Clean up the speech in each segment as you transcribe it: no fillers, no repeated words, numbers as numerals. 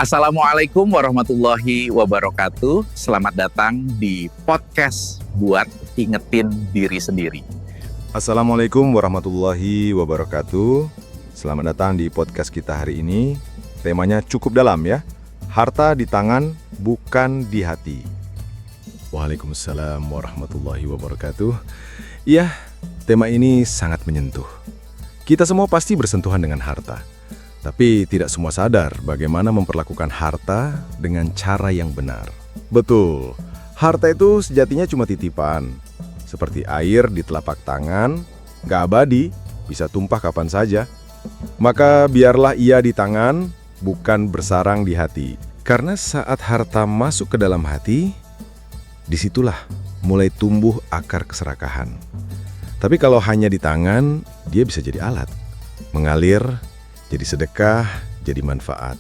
Assalamualaikum warahmatullahi wabarakatuh. Selamat datang di podcast buat ingetin diri sendiri. Assalamualaikum warahmatullahi wabarakatuh. Selamat datang di podcast kita hari ini. Temanya cukup dalam ya. Harta di tangan, bukan di hati. Waalaikumsalam warahmatullahi wabarakatuh. Iya, tema ini sangat menyentuh. Kita semua pasti bersentuhan dengan harta. Tapi tidak semua sadar bagaimana memperlakukan harta dengan cara yang benar. Betul, harta itu sejatinya cuma titipan. Seperti air di telapak tangan, gak abadi, bisa tumpah kapan saja. Maka biarlah ia di tangan, bukan bersarang di hati. Karena saat harta masuk ke dalam hati, disitulah mulai tumbuh akar keserakahan. Tapi kalau hanya di tangan, dia bisa jadi alat. Mengalir, jadi sedekah, jadi manfaat.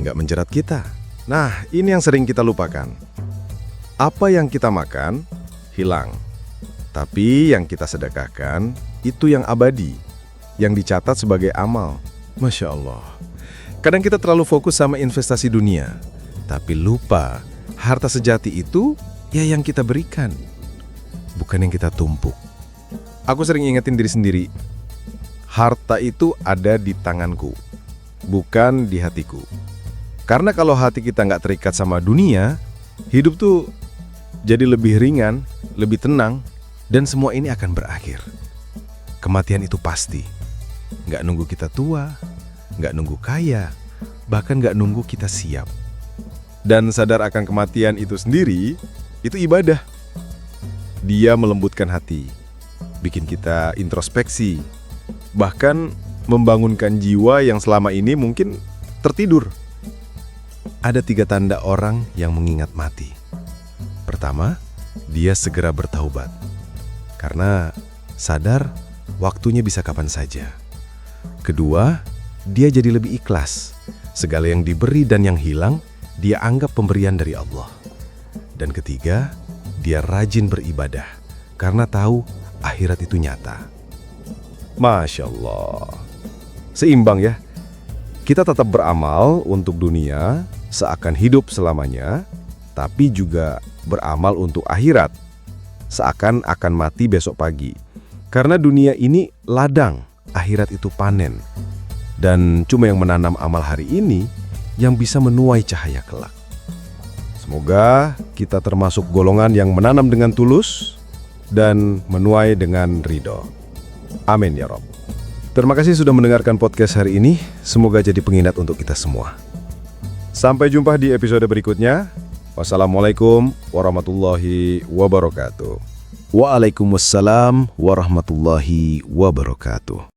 Nggak menjerat kita. Nah, ini yang sering kita lupakan. Apa yang kita makan, hilang. Tapi yang kita sedekahkan, itu yang abadi. Yang dicatat sebagai amal. Masya Allah. Kadang kita terlalu fokus sama investasi dunia. Tapi lupa, harta sejati itu ya yang kita berikan. Bukan yang kita tumpuk. Aku sering ingetin diri sendiri. Harta itu ada di tanganku, bukan di hatiku. Karena kalau hati kita nggak terikat sama dunia, hidup tuh jadi lebih ringan, lebih tenang, dan semua ini akan berakhir. Kematian itu pasti. Nggak nunggu kita tua, nggak nunggu kaya, bahkan nggak nunggu kita siap. Dan sadar akan kematian itu sendiri, itu ibadah. Dia melembutkan hati, bikin kita introspeksi, bahkan membangunkan jiwa yang selama ini mungkin tertidur. Ada 3 tanda orang yang mengingat mati. Pertama, dia segera bertaubat. Karena sadar waktunya bisa kapan saja. Kedua, dia jadi lebih ikhlas. Segala yang diberi dan yang hilang, dia anggap pemberian dari Allah. Dan ketiga, dia rajin beribadah. Karena tahu akhirat itu nyata. Masya Allah. Seimbang ya. Kita tetap beramal untuk dunia seakan hidup selamanya, tapi juga beramal untuk akhirat seakan akan mati besok pagi. Karena dunia ini ladang, akhirat itu panen. Dan cuma yang menanam amal hari ini yang bisa menuai cahaya kelak. Semoga kita termasuk golongan yang menanam dengan tulus dan menuai dengan ridho. Amin ya Rabb. Terima kasih sudah mendengarkan podcast hari ini. Semoga jadi pengingat untuk kita semua. Sampai jumpa di episode berikutnya. Wassalamualaikum warahmatullahi wabarakatuh. Waalaikumsalam warahmatullahi wabarakatuh.